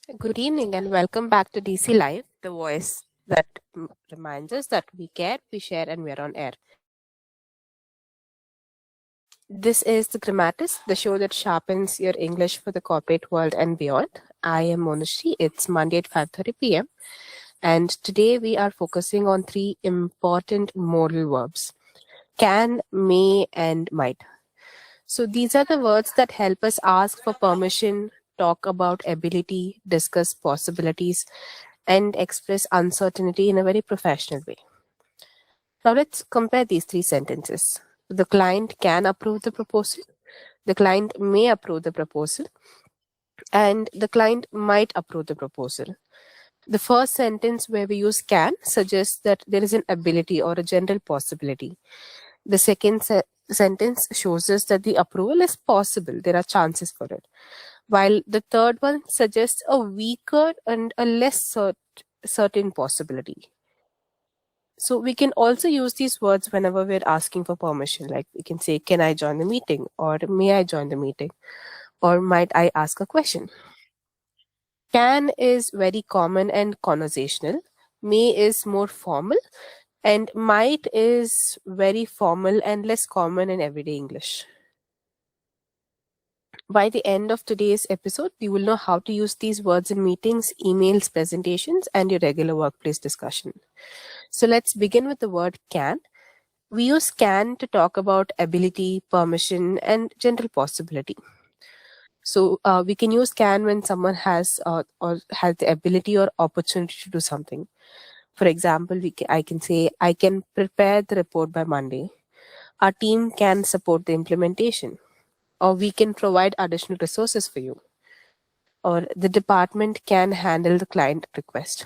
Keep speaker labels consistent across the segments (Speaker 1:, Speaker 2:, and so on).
Speaker 1: Good evening and welcome back to DC Live, the voice that reminds us that we care, we share, and we're on air. This is the Grammatist, the show that sharpens your English for the corporate world and beyond. I am Monishree. It's Monday at 5:30 p.m. And today we are focusing on three important modal verbs: can, may, and might. So these are the words that help us ask for permission, talk about ability, discuss possibilities, and express uncertainty in a very professional way. Now let's compare these three sentences. The client can approve the proposal, the client may approve the proposal, and the client might approve the proposal. The first sentence where we use can suggests that there is an ability or a general possibility. The second sentence shows us that the approval is possible, there are chances for it. While the third one suggests a weaker and a less certain possibility. So we can also use these words whenever we're asking for permission. Like we can say, can I join the meeting? Or may I join the meeting? Or might I ask a question? Can is very common and conversational. May is more formal. And might is very formal and less common in everyday English. By the end of today's episode, you will know how to use these words in meetings, emails, presentations, and your regular workplace discussion. So let's begin with the word can. We use can to talk about ability, permission, and general possibility. So we can use can when someone has or has the ability or opportunity to do something. For example, I can say, I can prepare the report by Monday. Our team can support the implementation. Or we can provide additional resources for you. Or the department can handle the client request.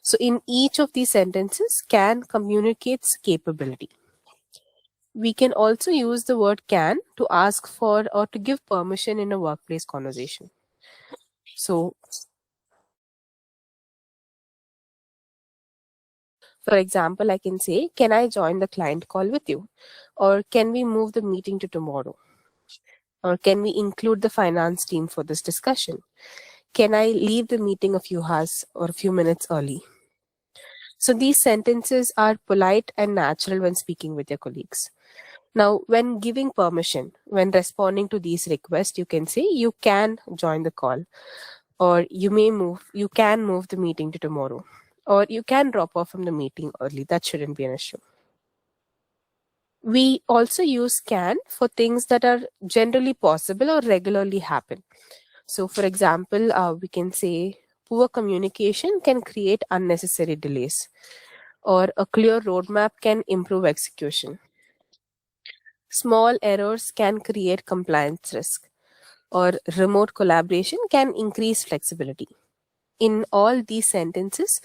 Speaker 1: So in each of these sentences, can communicates capability. We can also use the word can to ask for or to give permission in a workplace conversation. So, for example, I can say, can I join the client call with you? Or can we move the meeting to tomorrow? Or can we include the finance team for this discussion? Can I leave the meeting a few hours or a few minutes early? So these sentences are polite and natural when speaking with your colleagues. Now, when giving permission, when responding to these requests, you can say you can join the call, or you can move the meeting to tomorrow, or you can drop off from the meeting early. That shouldn't be an issue. We also use can for things that are generally possible or regularly happen. So, for example, we can say poor communication can create unnecessary delays, or a clear roadmap can improve execution. Small errors can create compliance risk, or remote collaboration can increase flexibility. In all these sentences,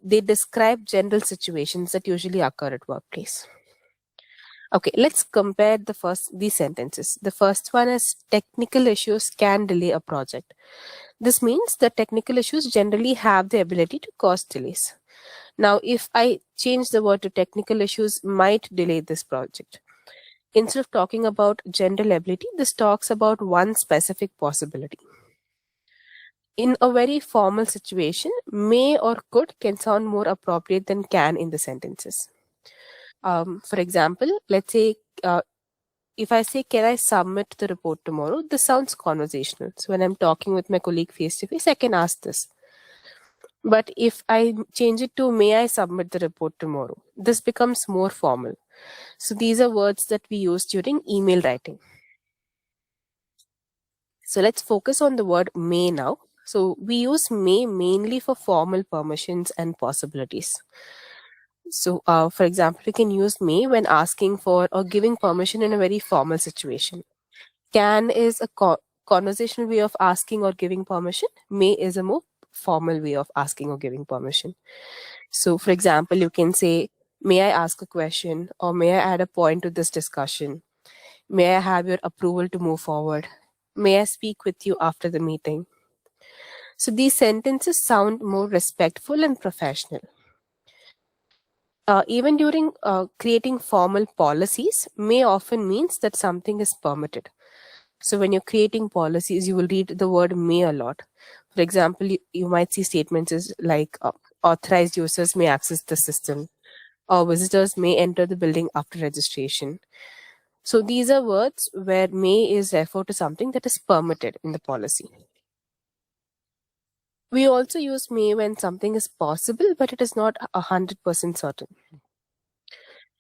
Speaker 1: they describe general situations that usually occur at workplace. Okay, let's compare these sentences. The first one is technical issues can delay a project. This means that technical issues generally have the ability to cause delays. Now, if I change the word to technical issues might delay this project. Instead of talking about general ability, this talks about one specific possibility. In a very formal situation, may or could can sound more appropriate than can in the sentences. For example, let's say if I say, can I submit the report tomorrow? This sounds conversational. So when I'm talking with my colleague face to face, I can ask this. But if I change it to, may I submit the report tomorrow? This becomes more formal. So these are words that we use during email writing. So let's focus on the word may now. So we use may mainly for formal permissions and possibilities. So for example, we can use may when asking for or giving permission in a very formal situation. Can is a conversational way of asking or giving permission. May is a more formal way of asking or giving permission. So for example, you can say, may I ask a question, or may I add a point to this discussion? May I have your approval to move forward? May I speak with you after the meeting? So these sentences sound more respectful and professional. Even during creating formal policies, may often means that something is permitted. So when you're creating policies, you will read the word may a lot. For example, you might see statements as like authorized users may access the system, or visitors may enter the building after registration. So these are words where may is referred to something that is permitted in the policy. We also use may when something is possible, but it is not 100% certain.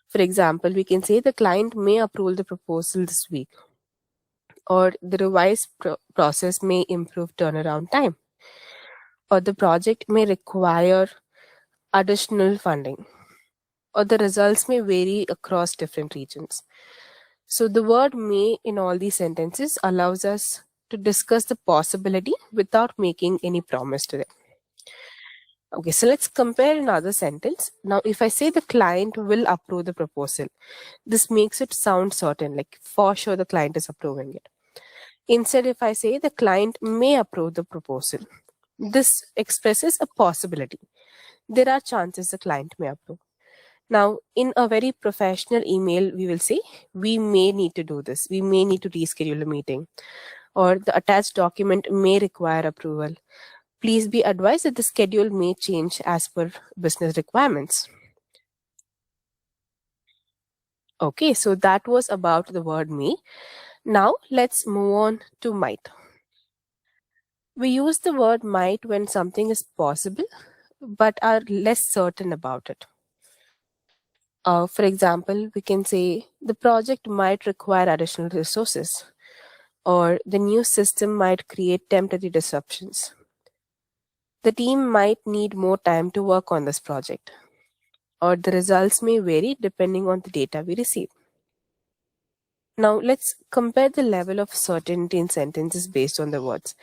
Speaker 1: For example, we can say the client may approve the proposal this week, or the revised process may improve turnaround time, or the project may require additional funding, or the results may vary across different regions. So the word may in all these sentences allows us to discuss the possibility without making any promise to them. Okay, so let's compare another sentence. Now, if I say the client will approve the proposal, this makes it sound certain, like for sure the client is approving it. Instead, if I say the client may approve the proposal, this expresses a possibility. There are chances the client may approve. Now, in a very professional email, we will say, we may need to do this. We may need to reschedule a meeting, or the attached document may require approval. Please be advised that the schedule may change as per business requirements. Okay, so that was about the word may. Now, let's move on to might. We use the word might when something is possible, but are less certain about it. For example, we can say the project might require additional resources, or the new system might create temporary disruptions. The team might need more time to work on this project, or the results may vary depending on the data we receive. Now, let's compare the level of certainty in sentences based on the words.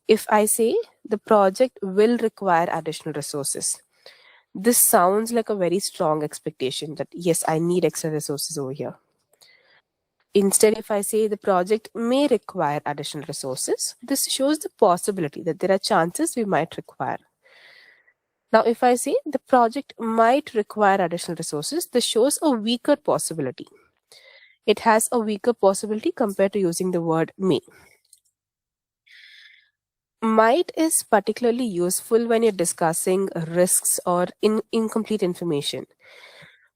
Speaker 1: If I say the project will require additional resources, this sounds like a very strong expectation that yes, I need extra resources over here. Instead, if I say the project may require additional resources, this shows the possibility that there are chances we might require. Now, if I say the project might require additional resources, this shows a weaker possibility. It has a weaker possibility compared to using the word may. Might is particularly useful when you're discussing risks or incomplete information.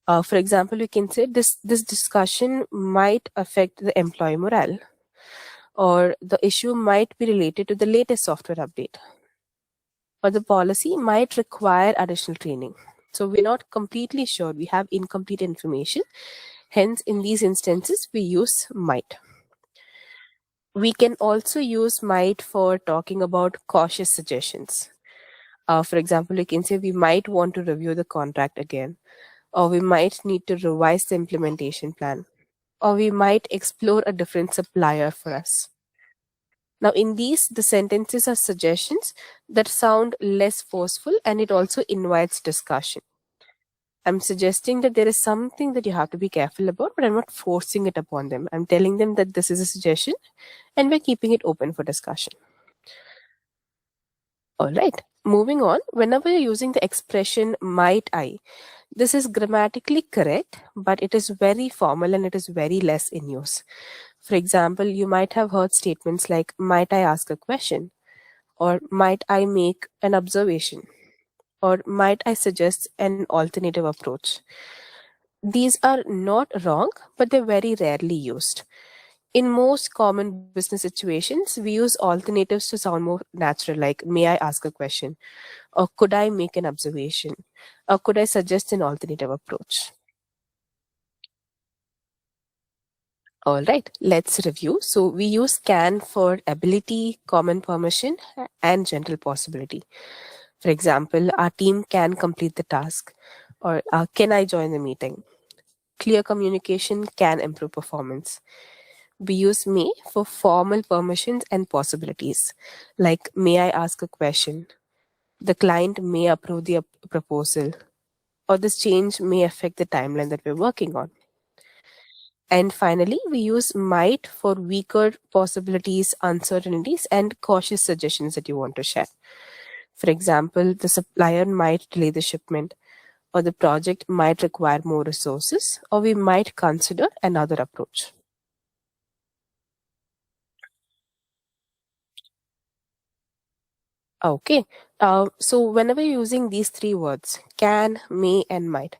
Speaker 1: For example, we can say this discussion might affect the employee morale, or the issue might be related to the latest software update, or the policy might require additional training. So we're not completely sure. We have incomplete information. Hence, in these instances, we use might. We can also use might for talking about cautious suggestions. For example, we can say we might want to review the contract again, or we might need to revise the implementation plan, or we might explore a different supplier for us. Now, in these, the sentences are suggestions that sound less forceful, and it also invites discussion. I'm suggesting that there is something that you have to be careful about, but I'm not forcing it upon them. I'm telling them that this is a suggestion and we're keeping it open for discussion. All right, moving on. Whenever you're using the expression might I, this is grammatically correct, but it is very formal and it is very less in use. For example, you might have heard statements like, might I ask a question? Or might I make an observation? Or might I suggest an alternative approach? These are not wrong, but they're very rarely used. In most common business situations, we use alternatives to sound more natural, like, may I ask a question? Or could I make an observation? Or could I suggest an alternative approach? All right, let's review. So we use can for ability, common permission, and general possibility. For example, our team can complete the task, or can I join the meeting? Clear communication can improve performance. We use may for formal permissions and possibilities, like, may I ask a question? The client may approve the proposal, or this change may affect the timeline that we're working on. And finally, we use might for weaker possibilities, uncertainties, and cautious suggestions that you want to share. For example, the supplier might delay the shipment, or the project might require more resources, or we might consider another approach. Okay. So whenever you're using these three words, can, may, and might,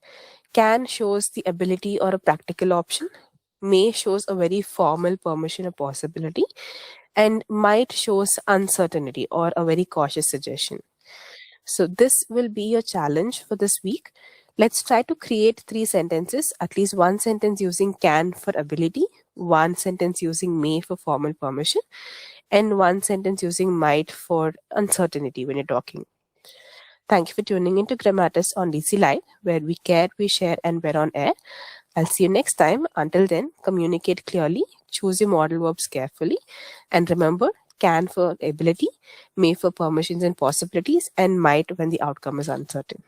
Speaker 1: can shows the ability or a practical option, may shows a very formal permission or possibility, and might shows uncertainty or a very cautious suggestion. So this will be your challenge for this week. Let's try to create three sentences, at least one sentence using can for ability, one sentence using may for formal permission, and one sentence using might for uncertainty when you're talking. Thank you for tuning into Grammatist on DC Live, where we care, we share, and we're on air. I'll see you next time. Until then, communicate clearly, choose your modal verbs carefully, and remember, can for ability, may for permissions and possibilities, and might when the outcome is uncertain.